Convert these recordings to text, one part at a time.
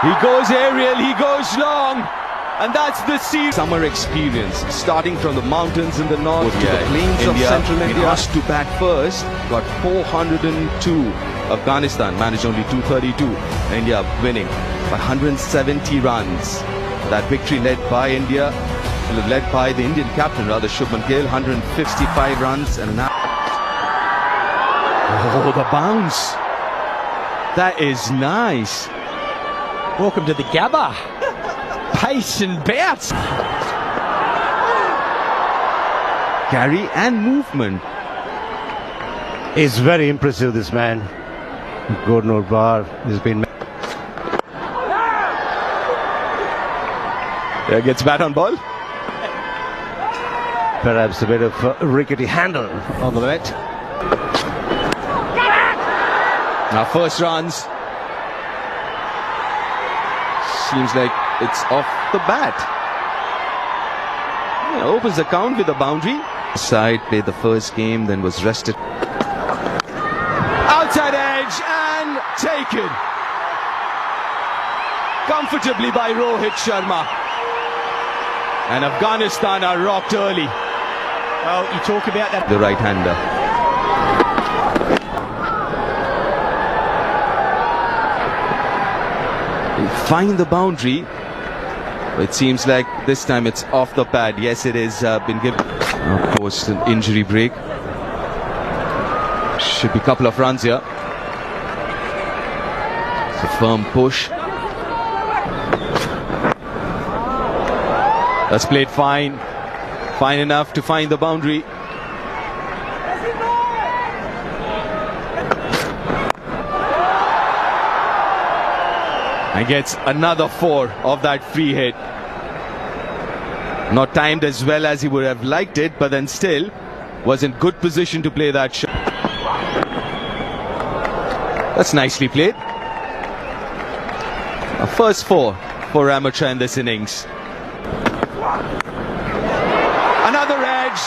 He goes aerial, he goes long. And that's the summer experience, starting from the mountains in the north to the plains of central India. Asked to bat first, got 402. Afghanistan managed only 232. India winning by 170 runs. That victory led by India, led by the Indian captain, rather Shubman Gill, 155 runs. And now, oh, the bounce! That is nice. Welcome to the Gabba. Pace and bounce. Carry and movement. He's very impressive, this man. Good no bar. He's been. There gets bat on ball. Perhaps a bit of rickety handle on the net. Now first runs. Seems like it's off the bat. Yeah, opens the count with a boundary. Side played the first game, then was rested. Outside edge and taken comfortably by Rohit Sharma. And Afghanistan are rocked early. Well, you talk about that. The right-hander. Find the boundary. It seems like this time it's off the pad. Yes, it is been given. Of course, an injury break. Should be a couple of runs here. It's a firm push. That's played fine. Fine enough to find the boundary. And gets another 4 of that free hit. Not timed as well as he would have liked it, but then still was in good position to play that shot. That's nicely played. A first 4 for Amateur in this innings. Another edge.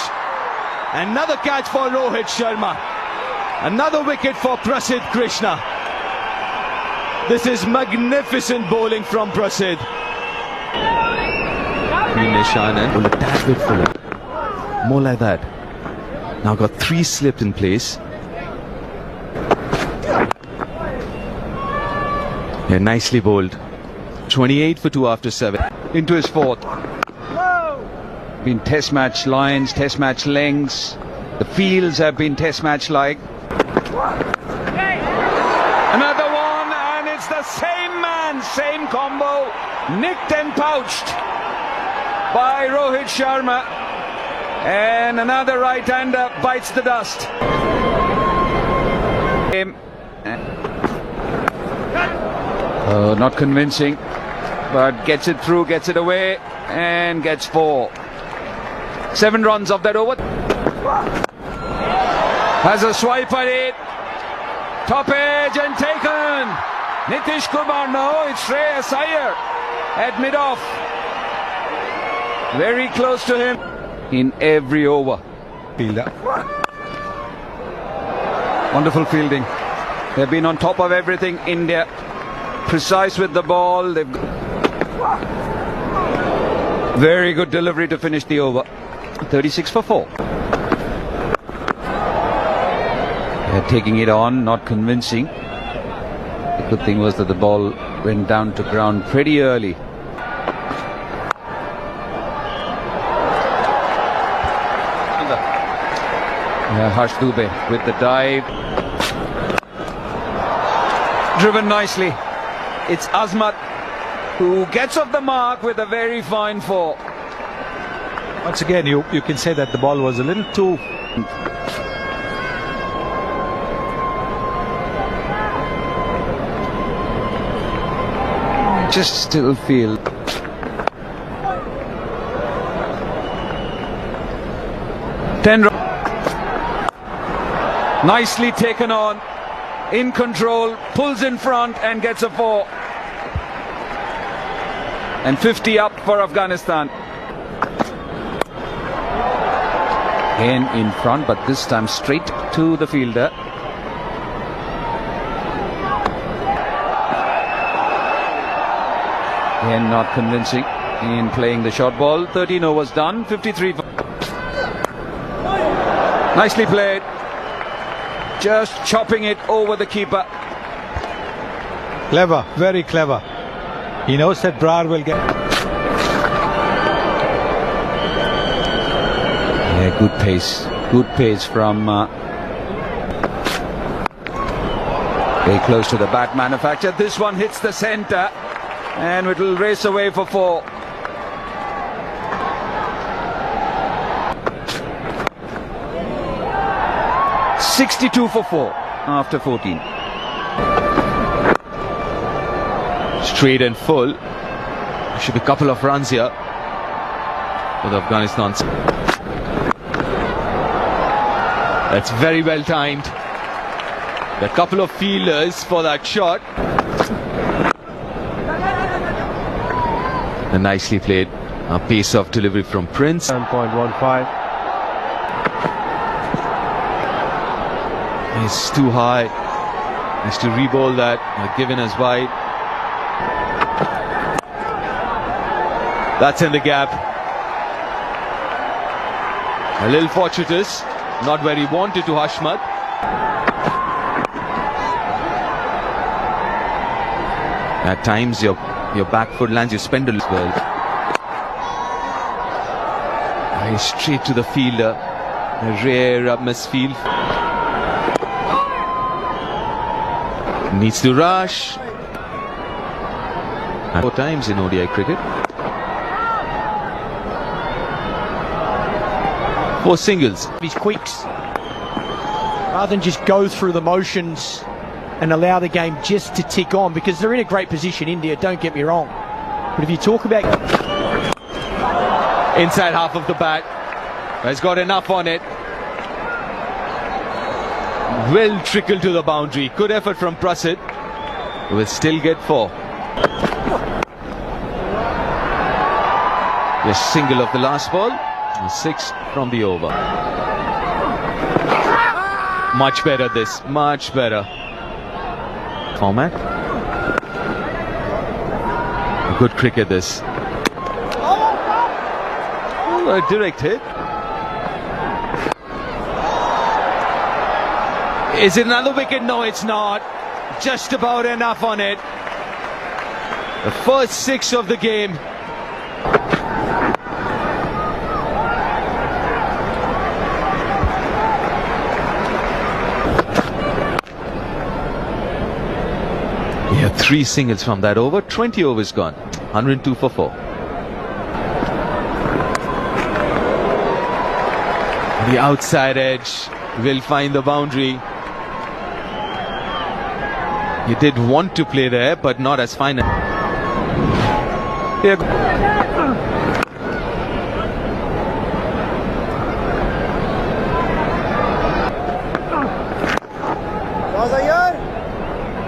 Another catch for Rohit Sharma. Another wicket for Prasidh Krishna. This is magnificent bowling from Prasidh. Nishan and a tad bit fuller. More like that. Now got 3 slipped in place. Yeah, nicely bowled. 28 for 2 after 7. Into his 4th. Been test match lines, test match lengths. The fields have been test match like. Another one, and it's the same man, same combo, nicked and pouched by Rohit Sharma. And another right-hander bites the dust. Not convincing, but gets it through, gets it away, and gets 4. 7 runs of that over. Has a swipe at it. Top edge and taken. Nitish Kumar, no, it's Shreyas Iyer at mid-off. Very close to him in every over. Fielder. Wonderful fielding. They've been on top of everything. India precise with the ball. They've very good delivery to finish the over. 36 for 4. They're taking it on, not convincing. The good thing was that the ball went down to ground pretty early. Harsh Dubey with the dive. Driven nicely. It's Azmat who gets off the mark with a very fine 4. Once again, you can say that the ball was a little too. Just still feel. Nicely taken on, in control, pulls in front and gets a 4. And 50 up for Afghanistan. Again in front, but this time straight to the fielder. Again, not convincing in playing the short ball. 13 overs done, 53. Nicely played. Just chopping it over the keeper. Clever, very clever. He knows that Brar will get... Yeah, good pace. Good pace from... very close to the bat manufacturer. This one hits the centre and it will race away for 4. $62 for 4 after 14. Straight and full. There should be a couple of runs here for the Afghanistan. That's very well timed. There are a couple of fielders for that shot. And nicely played. A pace of delivery from Prince. 7.15. He's too high. Has to re-bowl that. Given as wide. That's in the gap. A little fortuitous. Not where he wanted to, Hashmat. At times your back foot lands, you spend a little well. Straight to the fielder. A rare misfield. Needs to rush. 4 times in ODI cricket. 4 singles. His quicks, rather than just go through the motions and allow the game just to tick on, because they're in a great position, India, don't get me wrong. But if you talk about... Inside half of the bat. Has got enough on it. Will trickle to the boundary. Good effort from Prasid. Will still get 4. The single of the last ball. 6 from the over. Much better this. Much better. Format. Good cricket this. Oh, a direct hit. Is it another wicket? No, it's not. Just about enough on it. The first 6 of the game. Yeah, 3 singles from that over. 20 overs gone. 102 for 4. The outside edge will find the boundary. He did want to play there, but not as fine. Here.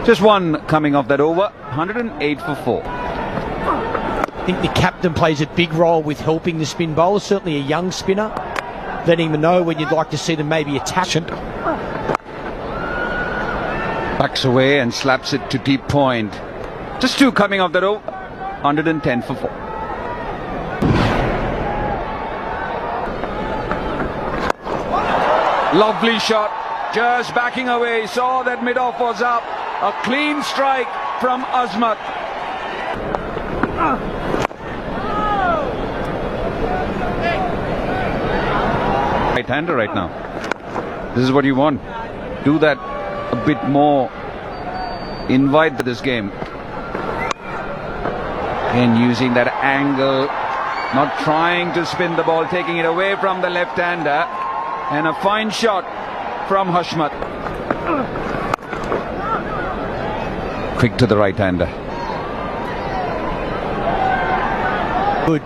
Just one coming off that over. 108 for 4. I think the captain plays a big role with helping the spin bowlers, certainly a young spinner, letting them know when you'd like to see them maybe attack. Backs away and slaps it to deep point. Just 2 coming off that over. 110 for 4. Lovely shot. Just backing away. Saw that mid-off was up. A clean strike from Azmat. Right-hander right now. This is what you want. Do that a bit more. Invite this game. And using that angle. Not trying to spin the ball. Taking it away from the left-hander. And a fine shot from Hashmat. Quick to the right-hander. Good.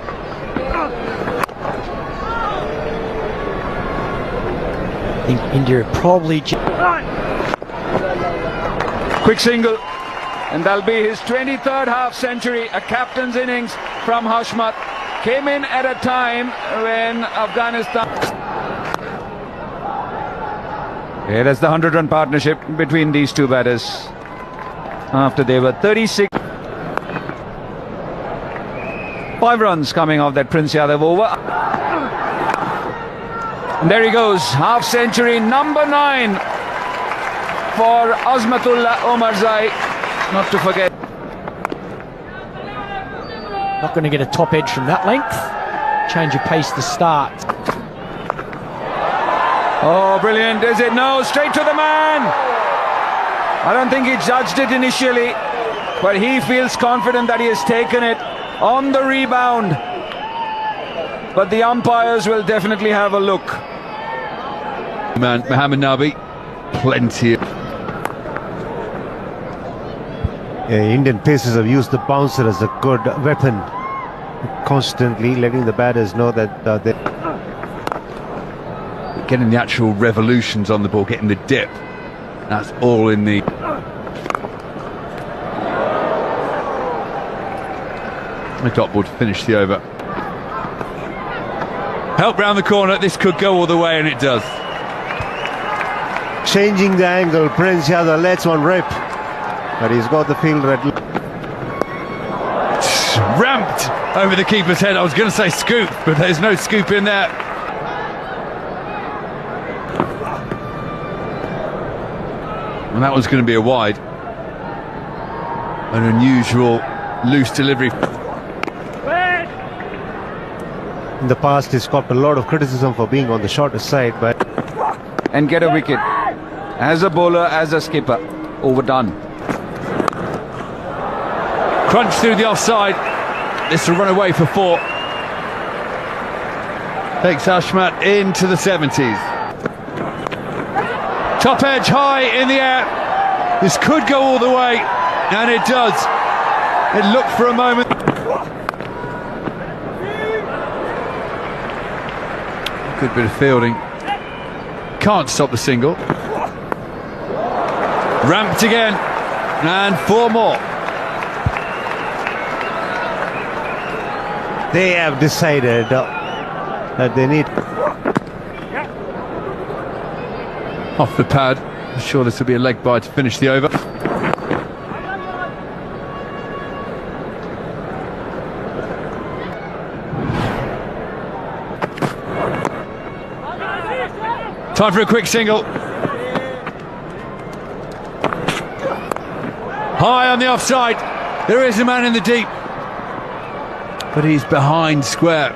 I think India probably... Quick single. And that'll be his 23rd half century. A captain's innings from Hashmat. Came in at a time when Afghanistan... Yeah, that's the 100-run partnership between these two batters. After they were 36. 5 runs coming off that Prince Yadav over. And there he goes, half century, number 9 for Azmatullah Omarzai, not to forget. Not going to get a top edge from that length. Change of pace to start. Oh, brilliant, is it? No, straight to the man. I don't think he judged it initially, but he feels confident that he has taken it on the rebound. But the umpires will definitely have a look. Man, Mohammed Nabi, plenty. Indian pacers have used the bouncer as a good weapon, constantly letting the batters know that they're Getting the actual revolutions on the ball, getting the dip. That's all in the... The dot ball to finish the over. Help round the corner, this could go all the way, and it does. changing the angle. Prince Yadav lets one rip, but he's got the field red. Ramped over the keeper's head. I was going to say scoop, but there's no scoop in there. And that was going to be a wide. An unusual loose delivery. In the past, he's copped a lot of criticism for being on the shorter side, but and get a wicket. As a bowler, as a skipper, overdone. Crunch through the offside. This will run away for 4. Takes Ashmat into the 70s. Top edge high in the air. This could go all the way, and it does. It looked for a moment. Good bit of fielding. Can't stop the single. Ramped again, and 4 more. they have decided that they need. Off the pad. I'm sure this will be a leg bye to finish the over. Time for a quick single. High on the offside. There is a man in the deep, but he's behind square.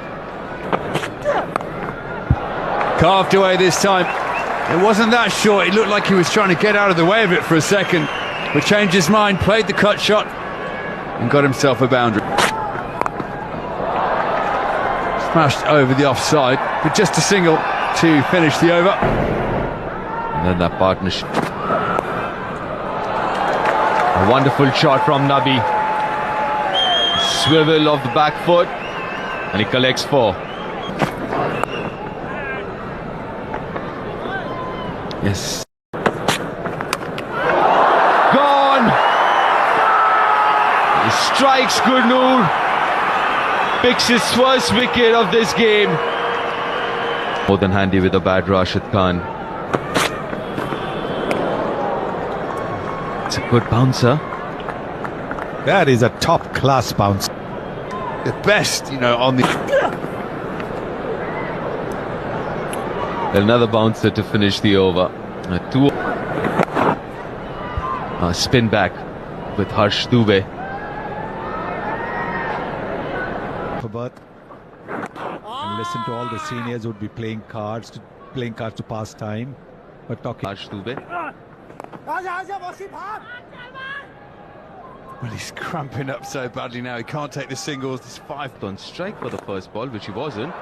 Carved away this time. It wasn't that short. It looked like he was trying to get out of the way of it for a second, but changed his mind, played the cut shot, and got himself a boundary. Smashed over the offside, but just a single to finish the over. And then that partnership. A wonderful shot from Nabi. Swivel of the back foot, and he collects 4. Yes. Gone! He strikes Gurnoor. Picks his first wicket of this game. More than handy with a bad Rashid Khan. It's a good bouncer. That is a top-class bounce. The best, you know, on the... Another bouncer to finish the over. Spin back with Harsh Dubey. And listen to all the seniors who would be playing cards to pass time, but talking. Harsh Dubey. Well, he's cramping up so badly now. He can't take the singles. This 5 On strike for the first ball, which he wasn't.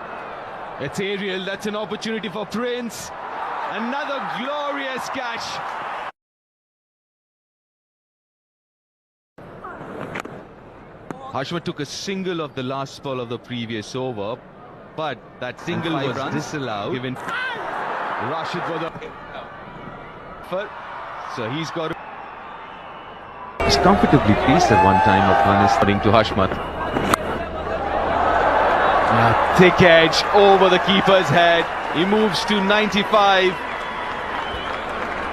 It's aerial. That's an opportunity for Prince. Another glorious catch. Hashma took a single of the last ball of the previous over, but that single was disallowed. Given Rashid for the so he's got to. He's comfortably placed at one time. Afghanistan to Hashmat. Thick edge over the keeper's head. He moves to 95.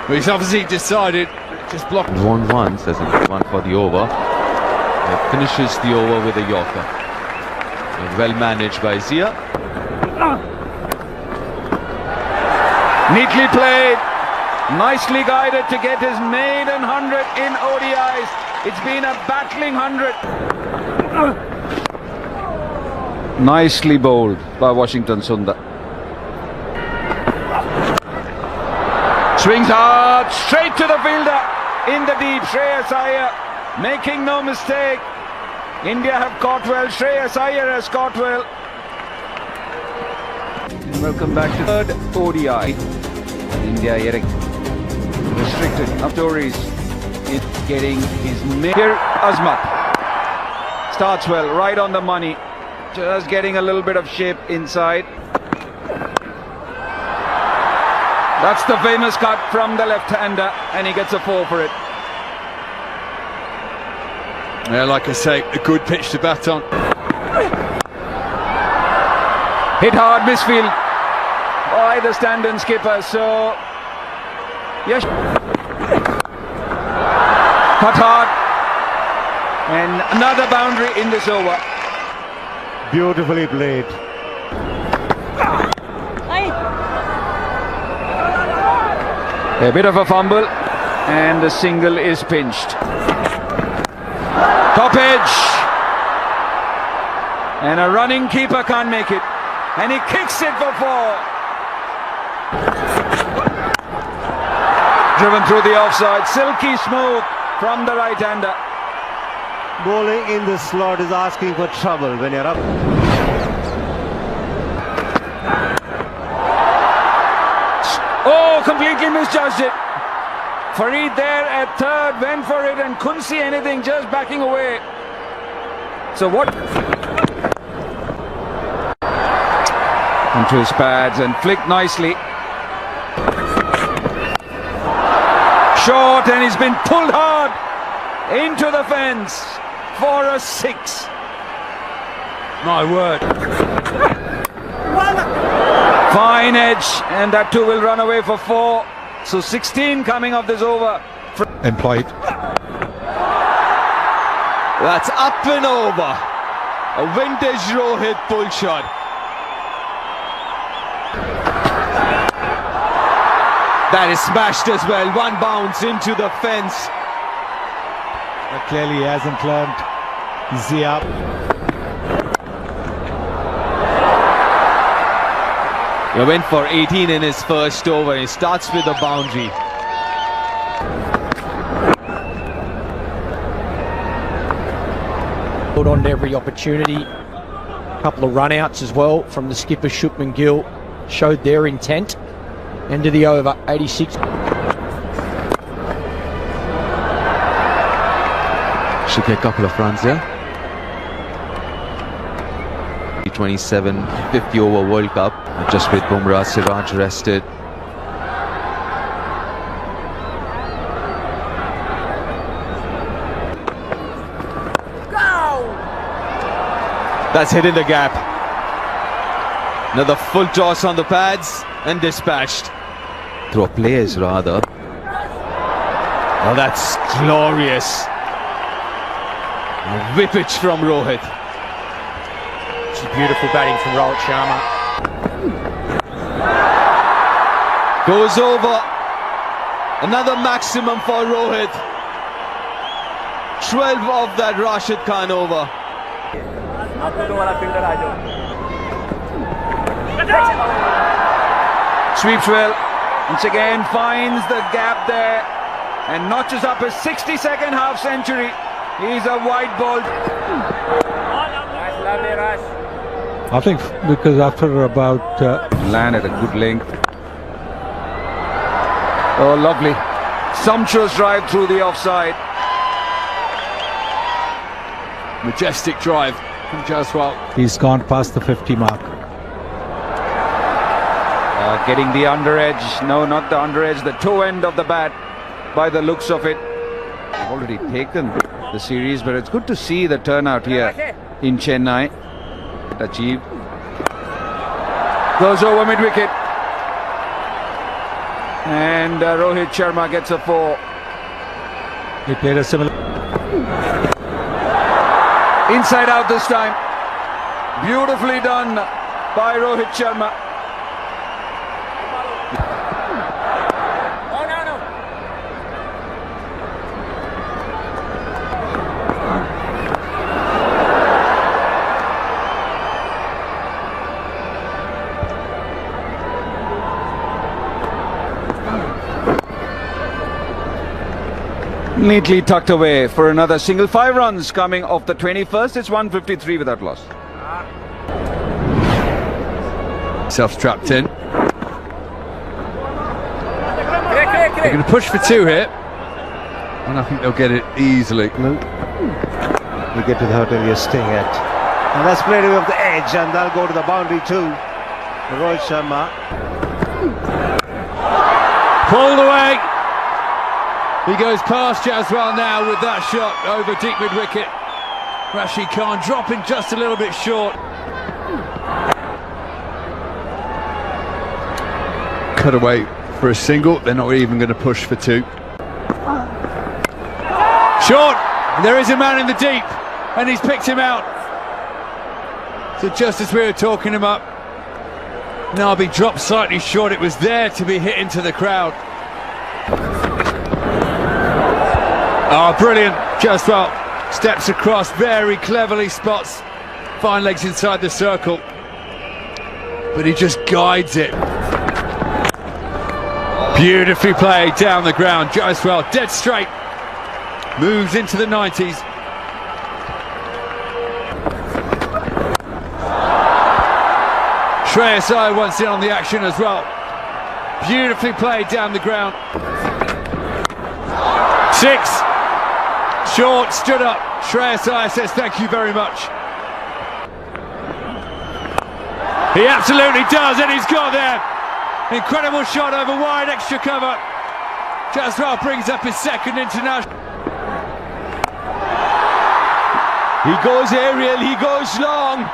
Well, he's obviously decided. Just blocked. Won once as in one for the over. He finishes the over with a Yorker. Well managed by Zia. Neatly played, nicely guided to get his maiden 100 in ODIs. It's been a battling 100. Nicely bowled by Washington Sundar. Swings hard, straight to the fielder in the deep. Shreyas Iyer making no mistake. India have caught well. Shreyas Iyer has caught well. Welcome back to third ODI. India yet restricted. Aftoris is getting his here. Azmat starts well, right on the money. Just getting a little bit of shape inside. That's the famous cut from the left-hander, and he gets a 4 for it. Yeah, like I say, a good pitch to bat on. Hit hard, misfield by the stand-in skipper. So, yes, cut hard, and another boundary in this over. Beautifully played. A bit of a fumble, and the single is pinched. Top edge, and a running keeper can't make it, and he kicks it for 4. Driven through the offside, silky smooth from the right-hander. Bowling in the slot is asking for trouble when you're up. Oh, completely misjudged it. Farid there at third, went for it and couldn't see anything, just backing away. So what? Onto his pads and flicked nicely. Short, and he's been pulled hard into the fence for a 6. My word. Fine edge, and that too will run away for 4. So 16 coming off this over. Employed. That's up and over. A vintage Rohit pull shot. That is smashed as well. One bounce into the fence. But clearly he hasn't learned. Zia. He went for 18 in his first over. He starts with a boundary. Held on to every opportunity. A couple of run-outs as well from the skipper Shupman Gill. Showed their intent. End of the over, 86. Should get a couple of runs there. 27 50 over World Cup. Just with Bumrah, Siraj rested. That's hitting the gap. Another full toss on the pads and dispatched. Through players rather. Oh, that's glorious. A whippage from Rohit. It's beautiful batting from Rohit Sharma. Goes over. Another maximum for Rohit. 12 of that Rashid Khan over. Sweeps well. Once again finds the gap there and notches up his 62nd half century. He's a wide ball. I think because after about... Landed a good length. Oh, lovely. Sumptuous drive through the offside. Majestic drive from Jaiswal. he's gone past the 50 mark. Getting the under edge. No, not the under edge. The toe end of the bat by the looks of it. Already taken the series, but it's good to see the turnout here in Chennai. Achieved. Goes over mid-wicket. And Rohit Sharma gets a 4. He played a similar... Inside out this time. Beautifully done by Rohit Sharma. Neatly tucked away for another single. 5 runs coming off the 21st. It's 153 without loss. Self-trapped in. They're going to push for 2 here. And I think they'll get it easily. You get to the hotel you're staying at. And that's played away off the edge, and they'll go to the boundary too. Rohit Sharma. Pulled away. He goes past Jaiswal now with that shot over deep mid-wicket. Rashid Khan dropping just a little bit short. Cut away for a single. They're not even going to push for 2. Short. There is a man in the deep, and he's picked him out. So just as we were talking him up, Nabi dropped slightly short. It was there to be hit into the crowd. Oh, brilliant. Jaiswal steps across, very cleverly spots fine legs inside the circle, but he just guides it. Beautifully played down the ground. Jaiswal dead straight, moves into the 90s. Shreyas Iyer once in on the action as well. Beautifully played down the ground. 6. Short, stood up. Shreyas Iyer says thank you very much. He absolutely does, and he's got there. Incredible shot over wide, extra cover. Jaiswal brings up his 2nd international. He goes aerial, he goes long,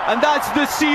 and that's the series.